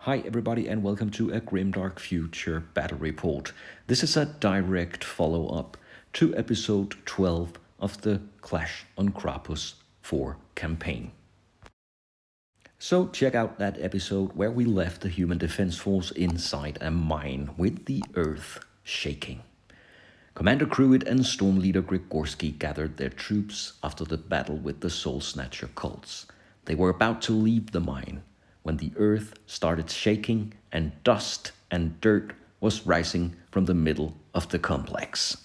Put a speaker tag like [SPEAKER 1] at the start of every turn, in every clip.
[SPEAKER 1] Hi everybody and welcome to a Grimdark Future Battlereport. This is a direct follow-up to episode 12 of the Clash on Crapus 4 campaign. So check out that episode where we left the human defense force inside a mine with the earth shaking. Commander Kruit and Storm Leader Gregorski gathered their troops after the battle with the Soul Snatcher cults. They were about to leave the mine when the earth started shaking and dust and dirt was rising from the middle of the complex.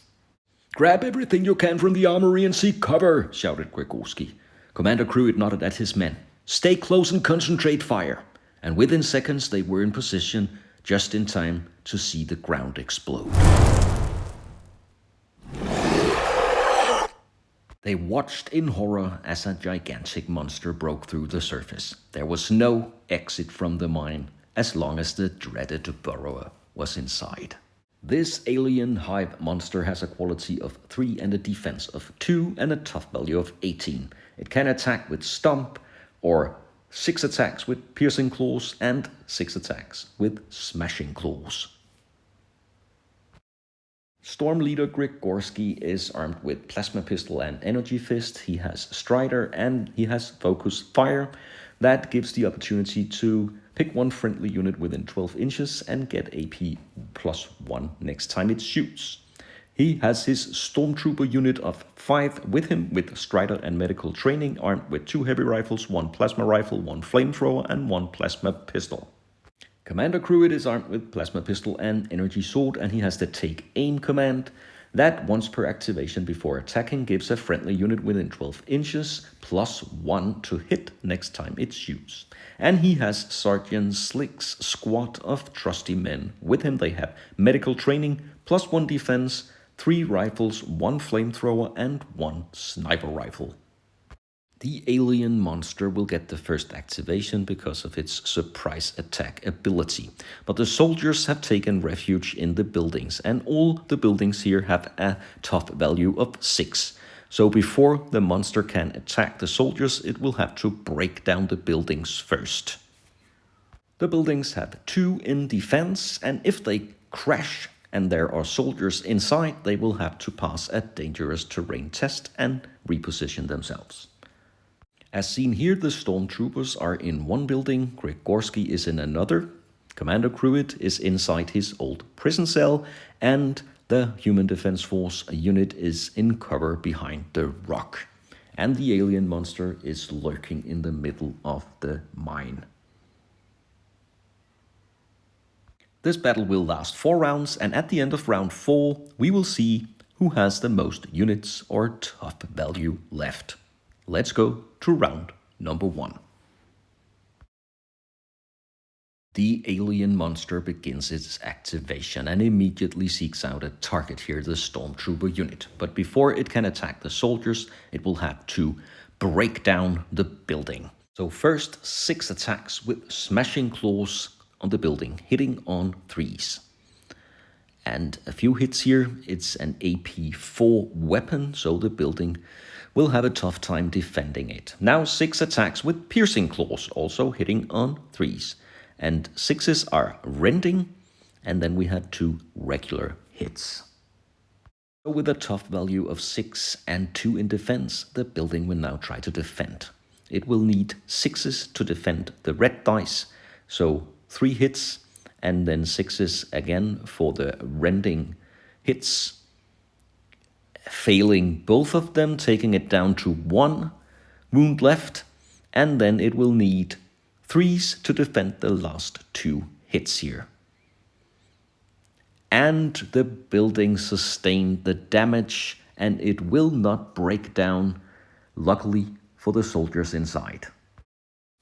[SPEAKER 1] "Grab everything you can from the armory and seek cover," shouted Gregorski. Commander Kruit nodded at his men. "Stay close and concentrate fire." And within seconds they were in position, just in time to see the ground explode. They watched in horror as a gigantic monster broke through the surface. There was no exit from the mine as long as the dreaded burrower was inside. This alien Hive monster has a quality of 3 and a defense of 2 and a tough value of 18. It can attack with stomp or 6 attacks with piercing claws and 6 attacks with smashing claws. Storm Leader Gregorski is armed with Plasma Pistol and Energy Fist. He has Strider and he has Focus Fire. That gives the opportunity to pick one friendly unit within 12 inches and get AP +1 next time it shoots. He has his Stormtrooper unit of 5 with him with Strider and Medical Training, armed with 2 heavy rifles, 1 plasma rifle, 1 flamethrower and 1 plasma pistol. Commander Kruit is armed with Plasma Pistol and Energy Sword, and he has the Take Aim command. That, once per activation before attacking, gives a friendly unit within 12 inches +1 to hit next time it shoots. And he has Sergeant Slick's squad of trusty men. With him they have Medical Training, +1 defense, 3 rifles, 1 flamethrower and 1 sniper rifle. The alien monster will get the first activation because of its surprise attack ability. But the soldiers have taken refuge in the buildings, and all the buildings here have a tough value of 6. So before the monster can attack the soldiers, it will have to break down the buildings first. The buildings have 2 in defense, and if they crash and there are soldiers inside, they will have to pass a dangerous terrain test and reposition themselves. As seen here, the stormtroopers are in one building, Gregorski is in another, Commander Kruit is inside his old prison cell, and the Human Defense Force unit is in cover behind the rock. And the alien monster is lurking in the middle of the mine. This battle will last 4 rounds, and at the end of round 4, we will see who has the most units or tough value left. Let's go to round number 1. The alien monster begins its activation and immediately seeks out a target here, the Stormtrooper unit. But before it can attack the soldiers, it will have to break down the building. So first, 6 attacks with smashing claws on the building, hitting on 3s. And a few hits here. It's an AP4 weapon, so the building will have a tough time defending it. Now 6 attacks with piercing claws, also hitting on 3s. And 6s are rending, and then we had 2 regular hits. So with a tough value of 6 and 2 in defense, the building will now try to defend. It will need 6s to defend the red dice, so 3 hits, and then 6s again for the rending hits. Failing both of them, taking it down to 1 wound left, and then it will need 3s to defend the last 2 hits here. And the building sustained the damage, and it will not break down, luckily for the soldiers inside.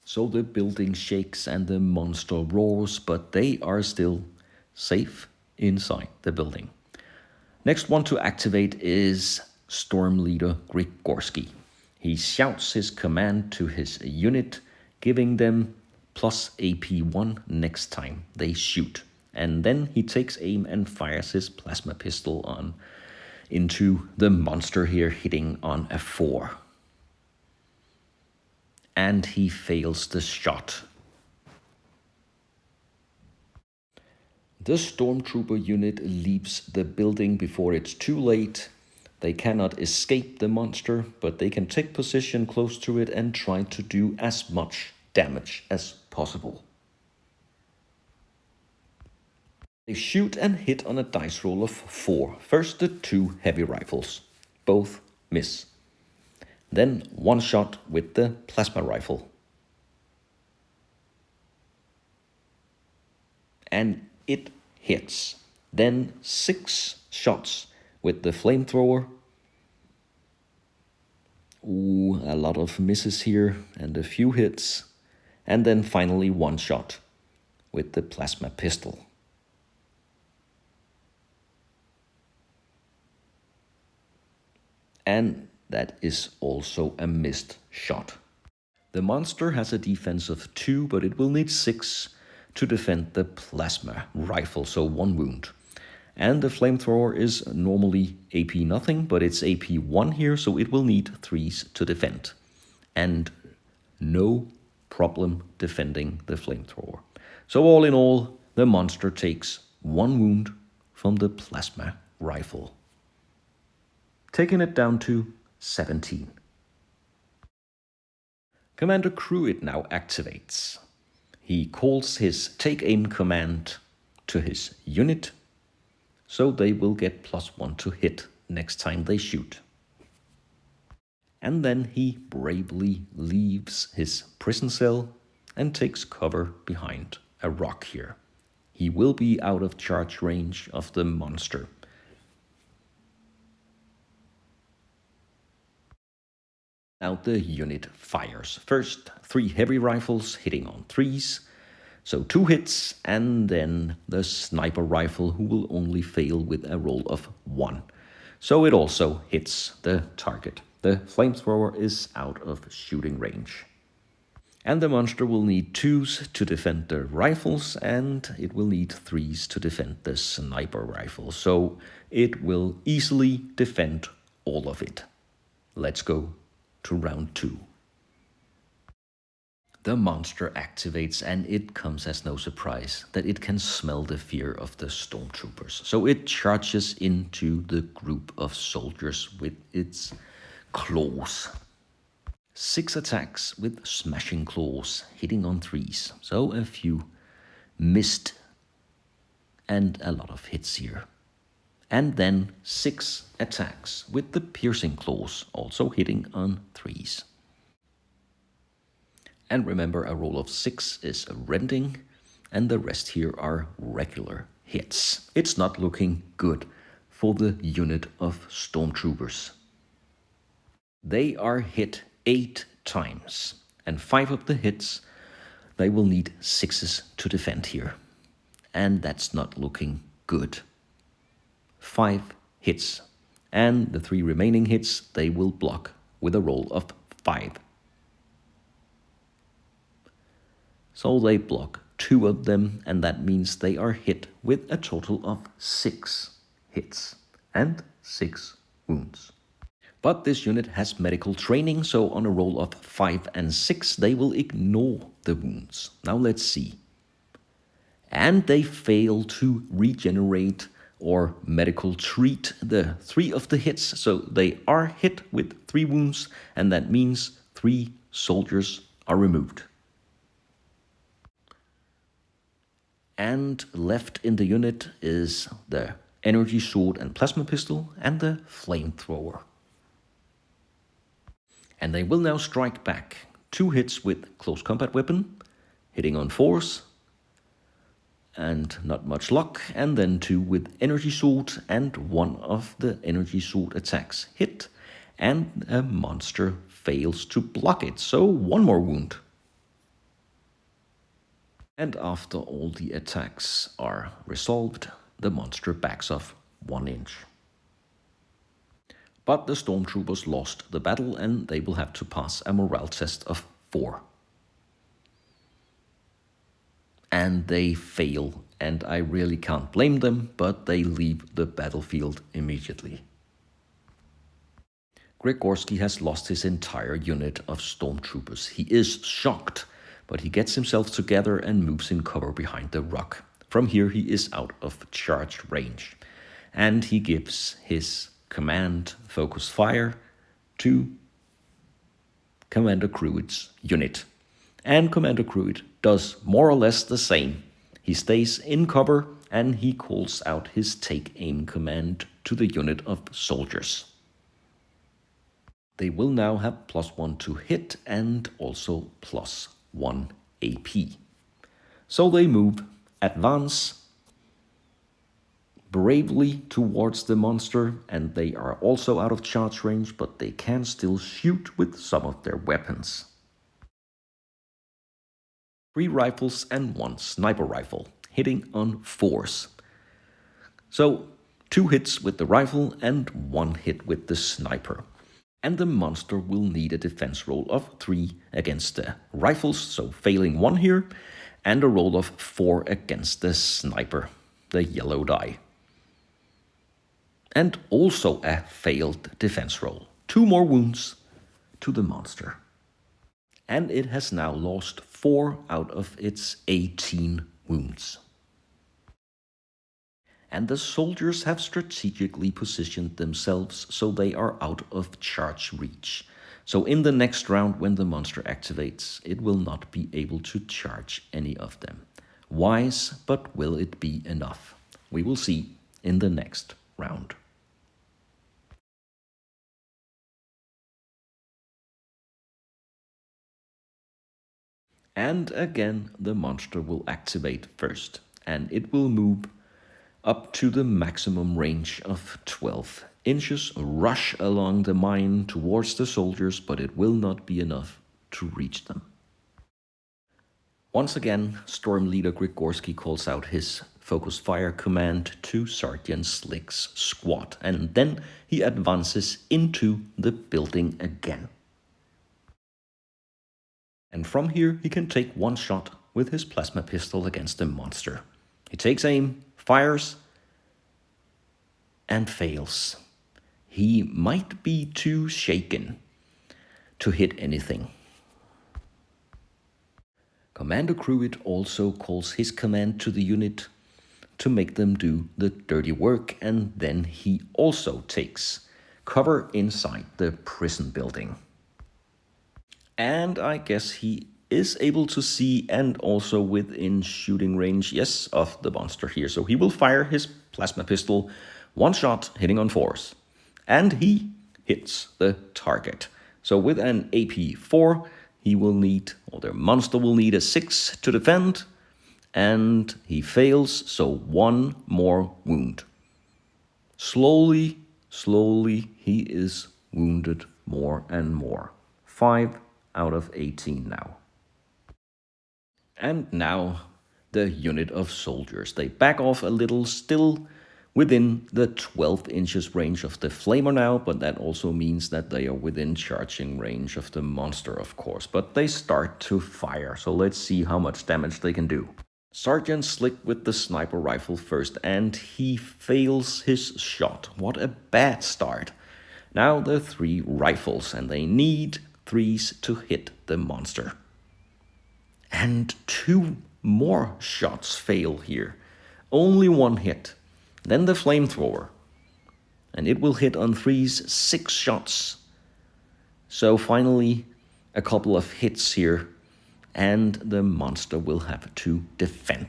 [SPEAKER 1] So the building shakes and the monster roars, but they are still safe inside the building. Next one to activate is Storm Leader Gregorski. He shouts his command to his unit, giving them plus AP1 next time they shoot. And then he takes aim and fires his plasma pistol on into the monster here, hitting on a 4. And he fails the shot. The stormtrooper unit leaves the building before it's too late. They cannot escape the monster, but they can take position close to it and try to do as much damage as possible. They shoot and hit on a dice roll of 4. First the 2 heavy rifles. Both miss. Then 1 shot with the plasma rifle. And it hits. Then 6 shots with the flamethrower. Ooh, a lot of misses here and a few hits. And then finally 1 shot with the plasma pistol. And that is also a missed shot. The monster has a defense of 2, but it will need 6 to defend the plasma rifle, so 1 wound. And the flamethrower is normally AP nothing, but it's AP 1 here, so it will need 3s to defend. And no problem defending the flamethrower. So all in all, the monster takes 1 wound from the plasma rifle, taking it down to 17. Commander Kruit now activates. He calls his take aim command to his unit, so they will get +1 to hit next time they shoot. And then he bravely leaves his prison cell and takes cover behind a rock here. He will be out of charge range of the monster. Now the unit fires. First 3 heavy rifles hitting on 3s, so 2 hits, and then the sniper rifle, who will only fail with a roll of 1. So it also hits the target. The flamethrower is out of shooting range. And the monster will need 2s to defend the rifles, and it will need 3s to defend the sniper rifle. So it will easily defend all of it. Let's go to round 2. The monster activates, and it comes as no surprise that it can smell the fear of the stormtroopers. So it charges into the group of soldiers with its claws. 6 attacks with smashing claws, hitting on 3s. So a few missed and a lot of hits here. And then 6 attacks with the piercing claws, also hitting on 3s. And remember, a roll of 6 is a rending, and the rest here are regular hits. It's not looking good for the unit of stormtroopers. They are hit 8 times, and 5 of the hits, they will need 6s to defend here. And that's not looking good. 5 hits, and the 3 remaining hits they will block with a roll of 5. So they block 2 of them, and that means they are hit with a total of 6 hits and 6 wounds. But this unit has medical training, so on a roll of 5 and 6 they will ignore the wounds. Now let's see. And they fail to regenerate or medical treat the 3 of the hits, so they are hit with 3 wounds, and that means 3 soldiers are removed. And left in the unit is the energy sword and plasma pistol and the flamethrower. And they will now strike back. 2 hits with close combat weapon, hitting on 4s, and not much luck, and then 2 with energy sword, and 1 of the energy sword attacks hit, and a monster fails to block it, so 1 more wound. And after all the attacks are resolved, the monster backs off 1 inch. But the stormtroopers lost the battle, and they will have to pass a morale test of 4. And they fail, and I really can't blame them, but they leave the battlefield immediately. Gregorski has lost his entire unit of stormtroopers. He is shocked, but he gets himself together and moves in cover behind the rock. From here he is out of charge range. And he gives his command focus fire to Commander Kruit's unit. And Commander Kruit does more or less the same. He stays in cover and he calls out his take aim command to the unit of soldiers. They will now have +1 to hit and also +1 AP. So they move, advance bravely towards the monster, and they are also out of charge range, but they can still shoot with some of their weapons. 3 rifles and 1 sniper rifle, hitting on 4s. So 2 hits with the rifle and 1 hit with the sniper. And the monster will need a defense roll of 3 against the rifles, so failing 1 here, and a roll of 4 against the sniper, the yellow die. And also a failed defense roll. 2 more wounds to the monster. And it has now lost 4 out of its 18 wounds. And the soldiers have strategically positioned themselves so they are out of charge reach. So in the next round when the monster activates, it will not be able to charge any of them. Wise, but will it be enough? We will see in the next round. And again, the monster will activate first, and it will move up to the maximum range of 12 inches, rush along the mine towards the soldiers, but it will not be enough to reach them. Once again, Storm Leader Gregorski calls out his focus fire command to Sergeant Slick's squad, and then he advances into the building again. And from here, he can take 1 shot with his plasma pistol against the monster. He takes aim, fires, and fails. He might be too shaken to hit anything. Commander Kruit also calls his command to the unit to make them do the dirty work, and then he also takes cover inside the prison building. And I guess he is able to see and also within shooting range, yes, of the monster here. So he will fire his plasma pistol, 1 shot hitting on 4s. And he hits the target. So with an AP 4, he will need, or the monster will need a 6 to defend. And he fails, so 1 more wound. Slowly, he is wounded more and more. 5 out of 18 now. And now the unit of soldiers. They back off a little, still within the 12 inches range of the flamer now, but that also means that they are within charging range of the monster, of course. But they start to fire, so let's see how much damage they can do. Sergeant Slick with the sniper rifle first, and he fails his shot. What a bad start. Now the 3 rifles, and they need 3s to hit the monster. And 2 more shots fail here. Only 1 hit. Then the flamethrower. And it will hit on 3s, 6 shots. So finally, a couple of hits here. And the monster will have to defend.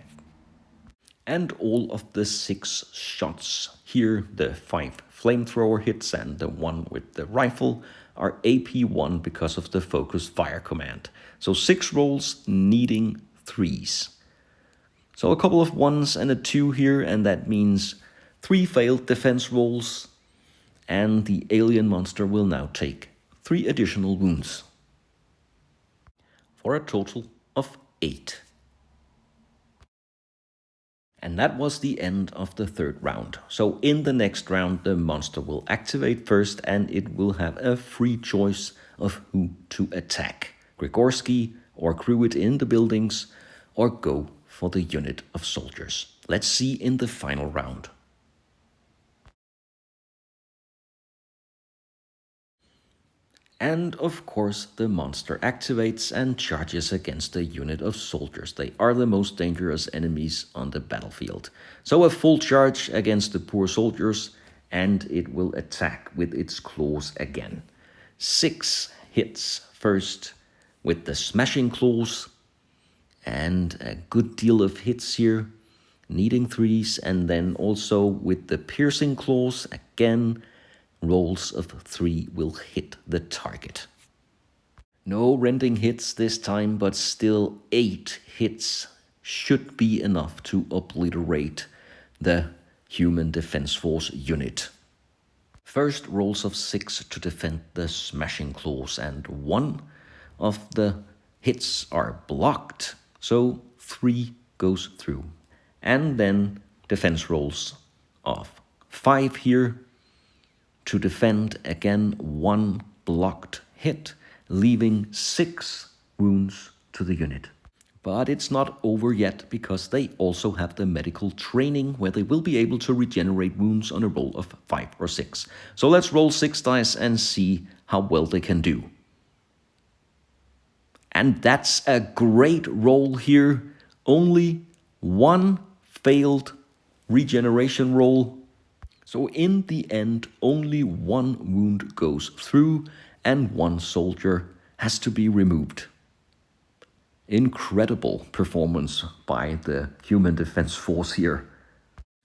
[SPEAKER 1] And all of the 6 shots here, the 5 flamethrower hits and the 1 with the rifle, are AP1 because of the focus fire command. So 6 rolls needing 3s. So a couple of 1s and a 2 here, and that means 3 failed defense rolls, and the alien monster will now take 3 additional wounds, for a total of 8. And that was the end of the 3rd round. So in the next round, the monster will activate first, and it will have a free choice of who to attack. Gregorski or Kruit in the buildings, or go for the unit of soldiers. Let's see in the final round. And of course, the monster activates and charges against a unit of soldiers. They are the most dangerous enemies on the battlefield. So a full charge against the poor soldiers, and it will attack with its claws again. 6 hits first with the smashing claws, and a good deal of hits here, needing 3s, and then also with the piercing claws again. Rolls of 3 will hit the target. No rending hits this time, but still 8 hits should be enough to obliterate the Human Defense Force unit. First rolls of 6 to defend the smashing claws, and 1 of the hits are blocked, so 3 goes through. And then defense rolls of 5 here to defend again 1 blocked hit, leaving 6 wounds to the unit. But it's not over yet, because they also have the medical training where they will be able to regenerate wounds on a roll of 5 or 6. So let's roll 6 dice and see how well they can do. And that's a great roll here. Only 1 failed regeneration roll. So in the end, only 1 wound goes through and 1 soldier has to be removed. Incredible performance by the Human Defense Force here.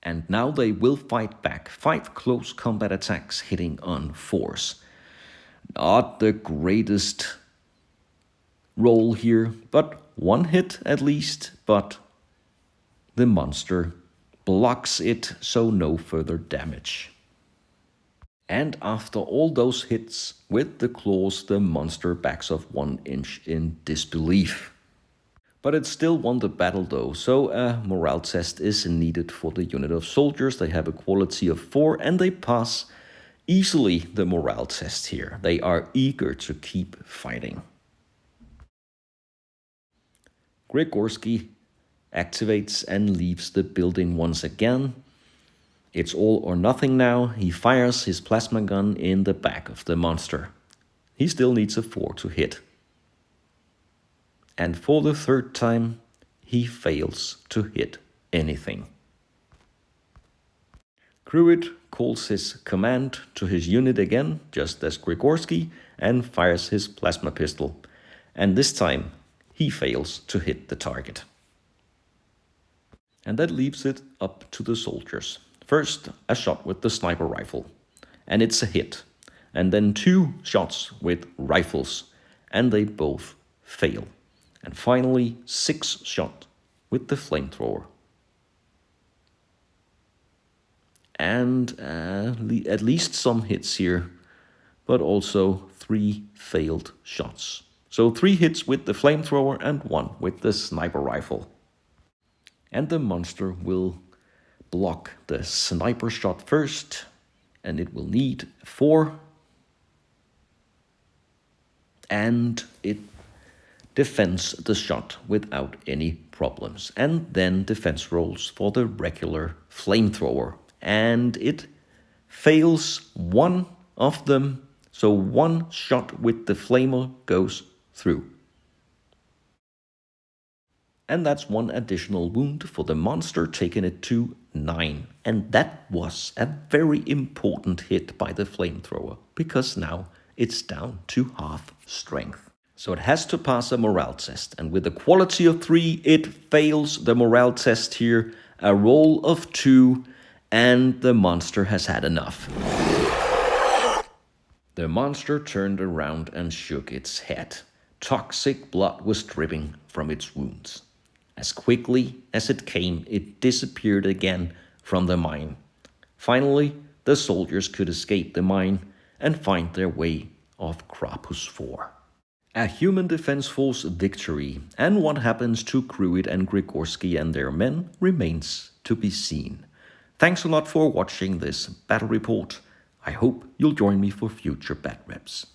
[SPEAKER 1] And now they will fight back. 5 close combat attacks hitting on 4s. Not the greatest roll here, but 1 hit at least, but the monster blocks it, so no further damage. And after all those hits with the claws, the monster backs off 1 inch in disbelief. But it still won the battle though, so a morale test is needed for the unit of soldiers. They have a quality of 4 and they pass easily the morale test here. They are eager to keep fighting. Gregorski activates and leaves the building once again. It's all or nothing now. He fires his plasma gun in the back of the monster. He still needs a 4 to hit. And for the 3rd time, he fails to hit anything. Kruit calls his command to his unit again, just as Gregorski, and fires his plasma pistol. And this time, he fails to hit the target. And that leaves it up to the soldiers. First, a shot with the sniper rifle, and it's a hit. And then 2 shots with rifles, and they both fail. And finally, 6 shots with the flamethrower. And at least some hits here, but also 3 failed shots. So 3 hits with the flamethrower and 1 with the sniper rifle. And the monster will block the sniper shot first, and it will need 4. And it defends the shot without any problems. And then defense rolls for the regular flamethrower. And it fails 1 of them, so 1 shot with the flamer goes through. And that's 1 additional wound for the monster, taking it to 9. And that was a very important hit by the flamethrower, because now it's down to half strength. So it has to pass a morale test, and with a quality of 3, it fails the morale test here, a roll of 2, and the monster has had enough. The monster turned around and shook its head. Toxic blood was dripping from its wounds. As quickly as it came, it disappeared again from the mine. Finally, the soldiers could escape the mine and find their way off Crapus 4. A Human Defense Force victory, and what happens to Kruit and Gregorski and their men remains to be seen. Thanks a lot for watching this battle report. I hope you'll join me for future bat reps.